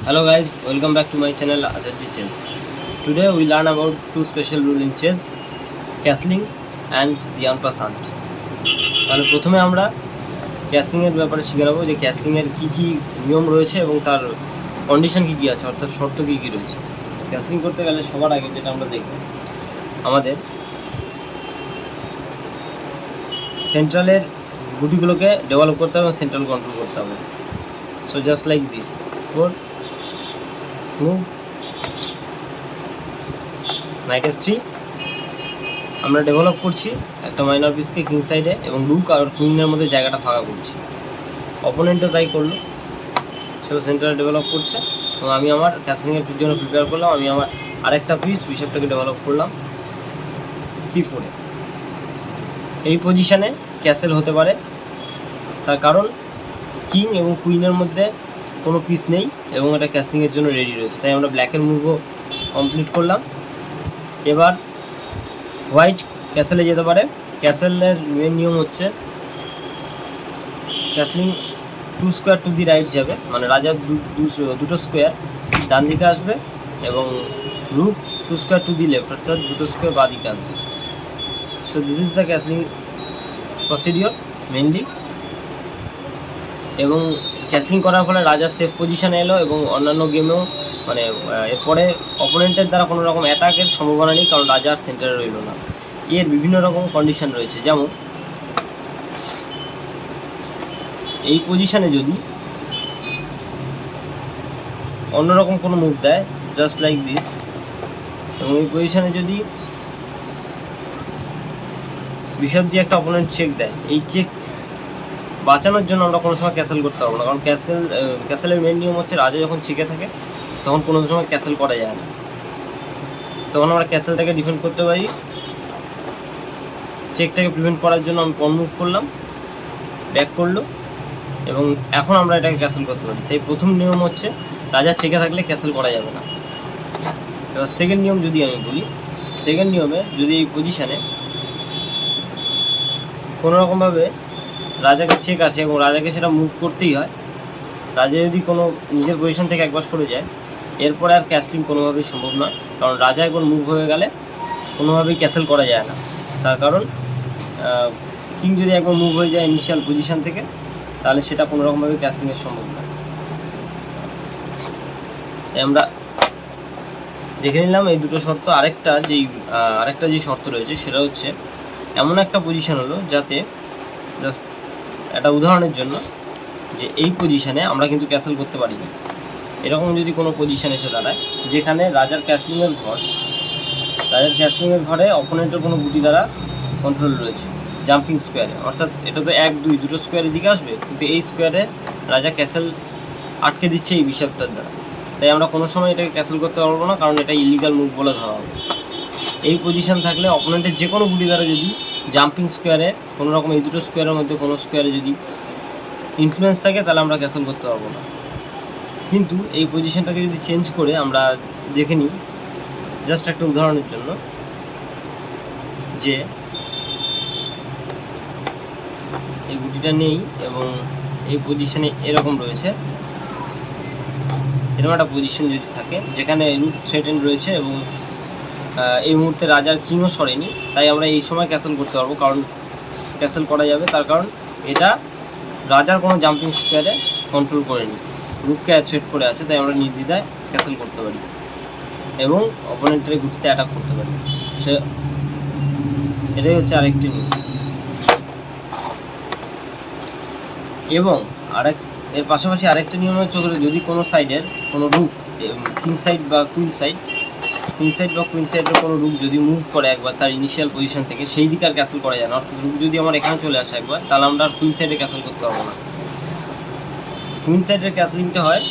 Hello guys, welcome back to my channel Azadji Chess. Today we learn about two special rules in chess, castling and the unpassant. তাহলে প্রথমে আমরা castling এর ব্যাপারে শিখে নেব যে ক্যাসলিং এর কি কি নিয়ম রয়েছে এবং তার কন্ডিশন কি কি আছে, অর্থাৎ শর্ত কি কি রয়েছে। ক্যাসলিং করতে গেলে সবার আগে যেটা আমরা দেখব, আমাদের সেন্ট্রালের গুটিগুলোকে ডেভেলপ করতে হবে এবং সেন্ট্রাল কন্ট্রোল করতে হবে। So just like this, four move night F3 আমরা ডেভেলপ করছি একটা মাইনর পিসকে কিং সাইডে এবং রুক আর কুইনের মধ্যে জায়গাটা ফাঁকা করছি। অপোনেন্টও তাই করলো, সেও সেন্টারে ডেভেলপ করছে এবং আমি আমার ক্যাসলিংয়ের জন্য প্রিপেয়ার করলাম। আমি আমার আরেকটা পিস বিশপটাকে ডেভেলপ করলাম C4-এ। এই পজিশানে ক্যাসেল হতে পারে, তার কারণ কিং এবং কুইনের মধ্যে কোনো পিস নেই এবং এটা ক্যাসলিংয়ের জন্য রেডি রয়েছে, তাই আমরা ব্ল্যাকের মুভও কমপ্লিট করলাম। এবার হোয়াইট ক্যাসেলে যেতে পারে। ক্যাসেলের মেন নিয়ম হচ্ছে castling 2 square to the right যাবে, মানে রাজার দুটো স্কোয়ার ডান দিকে আসবে এবং রুক 2 স্কোয়ার টু দি লেফট, অর্থাৎ দুটো স্কোয়ার বাঁ দিকে আসবে। So this is the castling procedure mainly. এবং ক্যাসলিং করার ফলে রাজার সেফ পজিশানে এলো এবং অন্যান্য গেমেও মানে এরপরে অপোনেন্টের দ্বারা কোনো রকম অ্যাটাকের সম্ভাবনা নেই, কারণ রাজার সেন্টারে রইল না। এর বিভিন্ন রকম কন্ডিশন রয়েছে, যেমন এই পজিশানে যদি অন্যরকম কোনো মুভ দেয় জাস্ট লাইক দিস, এবং এই পজিশানে যদি বিশপ দিয়ে একটা অপোনেন্ট চেক দেয়, এই চেক বাঁচানোর জন্য আমরা কোনো সময় ক্যাসেল করতে পারবো না, কারণ ক্যাসেলের মেন নিয়ম হচ্ছে রাজা যখন চেকে থাকে তখন কোনো সময় ক্যাসেল করা যায় না। তখন আমরা ক্যাসেলটাকে ডিফেন্ড করতে পারি। চেকটাকে প্রিভেন্ট করার জন্য আমি পন মুভ করলাম, ব্যাক করলো এবং এখন আমরা এটাকে ক্যাসেল করতে পারি। তাই প্রথম নিয়ম হচ্ছে রাজা চেকে থাকলে ক্যাসেল করা যাবে না। এবার সেকেন্ড নিয়ম যদি আমি বলি, সেকেন্ড নিয়মে যদি এই পজিশানে কোনোরকমভাবে রাজাকে চেক আসে এবং রাজাকে সেটা মুভ করতেই হয়, রাজা যদি কোনো নিজের পজিশন থেকে একবার সরে যায় এরপরে আর ক্যাসলিং কোনোভাবেই সম্ভব নয়, কারণ রাজা একবার মুভ হয়ে গেলে কোনোভাবেই ক্যাসেল করা যায় না। তার কারণ কিং যদি একবার মুভ হয়ে যায় ইনিশিয়াল পজিশন থেকে, তাহলে সেটা কোনোরকমভাবে ক্যাসলিংয়ের সম্ভব নয়। আমরা দেখে নিলাম এই দুটো শর্ত। আরেকটা যে শর্ত রয়েছে সেটা হচ্ছে এমন একটা পজিশন হলো যাতে জাস্ট একটা উদাহরণের জন্য যে এই পজিশানে আমরা কিন্তু ক্যাসেল করতে পারি না। এরকম যদি কোনো পজিশান এসে দাঁড়ায় যেখানে রাজার ক্যাসলিংয়ের ঘরে অপোনেন্টের কোনো গুটি দ্বারা কন্ট্রোল রয়েছে জাম্পিং স্কোয়ারে, অর্থাৎ এটা তো 1-2 দুটো স্কোয়ারের দিকে আসবে, কিন্তু এই স্কোয়ারে রাজা ক্যাসেল আটকে দিচ্ছে এই বিশপটার দ্বারা, তাই আমরা কোনো সময় এটাকে ক্যাসেল করতে পারবো না, কারণ এটা ইলিগাল মুভ বলে ধরা হবে। এই পজিশন থাকলে অপোনেন্টের যে কোনো গুটি দ্বারা যদি জাম্পিং স্কোয়ারে কোনো রকম এই দুটো স্কোয়ারের মধ্যে কোনো স্কোয়ারে যদি ইনফ্লুয়েন্স থাকে তাহলে আমরা ক্যাসেল করতে পারবো না। কিন্তু এই পজিশনটাকে যদি চেঞ্জ করে আমরা দেখে নিই জাস্ট একটা উদাহরণের জন্য, যে এই গুটিটা নেই এবং এই পজিশনে এরকম রয়েছে, এরকম একটা পজিশন যদি থাকে যেখানে রুট থ্রেটেন রয়েছে এবং এই মুহূর্তে রাজার কিংও সরেনি, তাই আমরা এই সময় ক্যাসেল করতে পারবো, কারণ ক্যাসেল করা যাবে, তার কারণ এটা রাজার কোনো জাম্পিং স্কোয়ারে কন্ট্রোল করেনি, রুককে থ্রেট করে আছে, তাই আমরা নির্দ্বিধায় ক্যাসেল করতে পারি এবং অপোনেন্টের গুটিতে অ্যাটাক করতে পারি। এটাই হচ্ছে আরেকটি নিয়ম। এবং এর পাশাপাশি আরেকটা নিয়ম হচ্ছে যদি কোনো সাইডের কোনো রুক কিং সাইড বা কুইন সাইডের কোনো রুক যদি মুভ করে একবার তার ইনিশিয়াল পজিশন থেকে, সেই দিকে আর ক্যাসেল করা যায় না। অর্থাৎ রুক যদি আমার এখানে চলে আসে একবার, তাহলে আমরা আর কুইন সাইডে ক্যাসেল করতে পারবো না। কুইন সাইডের ক্যাসলিংটা হয়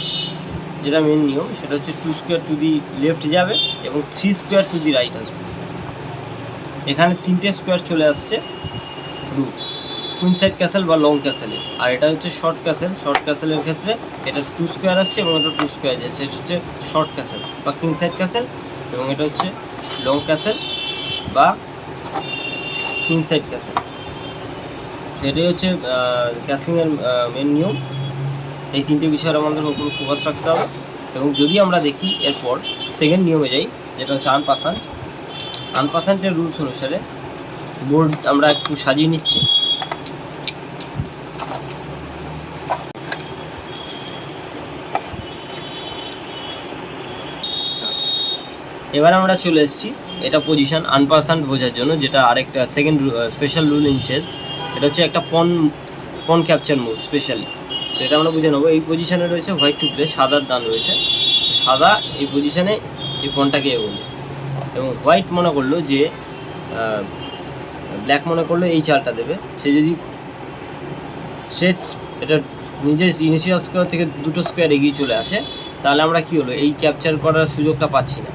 যেটা মেন নিয়ম, সেটা হচ্ছে 2 স্কোয়ার টু দি লেফট যাবে এবং 3 স্কোয়ার টু দি রাইট আসবে। এখানে 3টে স্কোয়ার চলে আসছে রুক কুইন সাইড ক্যাসেল বা লং ক্যাসেলে, আর এটা হচ্ছে শর্ট ক্যাসেলের ক্ষেত্রে এটা 2 স্কোয়ার আসছে এবং এটা 2 স্কোয়ার যাচ্ছে, এটা হচ্ছে শর্ট ক্যাসেল বা কিং সাইড ক্যাসেল, এবং এটা হচ্ছে লং ক্যাসেল বা কিং সাইড ক্যাসেল। এটাই হচ্ছে ক্যাসলিংয়ের মেন নিয়ম। এই তিনটে বিষয়ের আমাদের উপর ফোকাস রাখতে হবে। এবং যদি আমরা দেখি এরপর সেকেন্ড নিয়মে যাই, যেটা হচ্ছে আনপাসান্ট। আনপাসান্টের রুলস অনুসারে বোর্ড আমরা একটু সাজিয়ে নিচ্ছি। এবার আমরা চলে এসেছি এটা পজিশন আনপাসান্ট বোঝার জন্য, যেটা আরেকটা second special rule in chess. এটা হচ্ছে একটা পন ক্যাপচার মোড স্পেশালি। তো এটা আমরা বুঝে নেবো। এই পজিশনে রয়েছে হোয়াইট টু প্লে, সাদার দান রয়েছে। সাদা এই পজিশনে এই পনটাকে বলবে, এবং হোয়াইট মনে করলো যে ব্ল্যাক মনে করলো এই চালটা দেবে। সে যদি স্ট্রেট এটা নিজের ইনিশিয়াল স্কোয়ার থেকে দুটো স্কোয়ার এগিয়ে চলে আসে, তাহলে আমরা কী হলো, এই ক্যাপচার করার সুযোগটা পাচ্ছি না।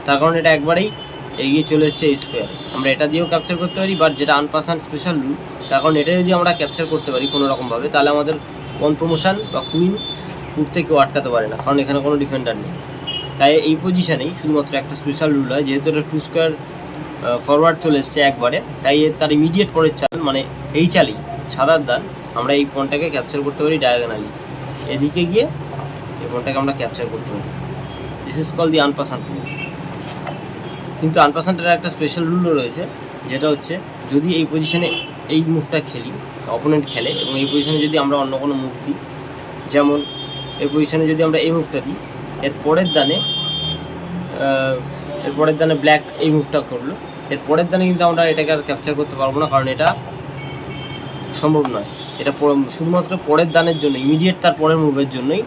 তার কারণ এটা একবারেই এগিয়ে চলে এসছে এই স্কোয়ারে। আমরা এটা দিয়েও ক্যাপচার করতে পারি, বাট যেটা আনপাসান্ট স্পেশাল রুল, তার কারণ এটা যদি আমরা ক্যাপচার করতে পারি কোনো রকমভাবে, তাহলে আমাদের পন প্রমোশন বা কুইন উঠতে কেউ আটকাতে পারে না, কারণ এখানে কোনো ডিফেন্ডার নেই। তাই এই পজিশনেই শুধুমাত্র একটা স্পেশাল রুল হয়, যেহেতু এটা টু স্কোয়ার ফরওয়ার্ড চলে এসছে একবারে, তাই তার ইমিডিয়েট পরের চাল মানে এই চালই সাদার দান আমরা এই পনটাকে ক্যাপচার করতে পারি ডায়াগোনালি, এদিকে গিয়ে এই পনটাকে আমরা ক্যাপচার করতে পারি। This is call the en passant rule. কিন্তু আনপাসান্টের একটা স্পেশাল রুলও রয়েছে, যেটা হচ্ছে যদি এই পজিশনে এই মুভটা খেলি, অপোনেন্ট খেলে, এবং এই পজিশনে যদি আমরা অন্য কোনো মুভ দিই, যেমন এই পজিশনে যদি আমরা এই মুভটা দিই, এর পরের দানে ব্ল্যাক এই মুভটা করলো, এর পরের দানে কিন্তু আমরা এটাকে আর ক্যাপচার করতে পারবো না, কারণ এটা সম্ভব নয়। এটা শুধুমাত্র পরের দানের জন্য, ইমিডিয়েট তার পরের মুভের জন্যই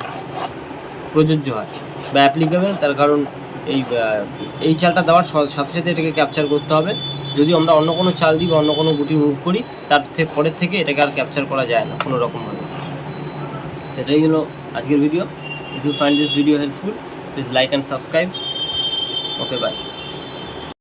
প্রযোজ্য হয় বা অ্যাপ্লিকেবল। তার কারণ এই চালটা দেওয়ার সাথে সাথে এটাকে ক্যাপচার করতে হবে। যদি আমরা অন্য কোনো চাল দিই বা অন্য কোনো গুটি মুভ করি, তার পরের থেকে এটাকে আর ক্যাপচার করা যায় না কোনো রকমভাবে। এটাই হলো আজকের video. If you find this video helpful, please like and subscribe. Okay, by.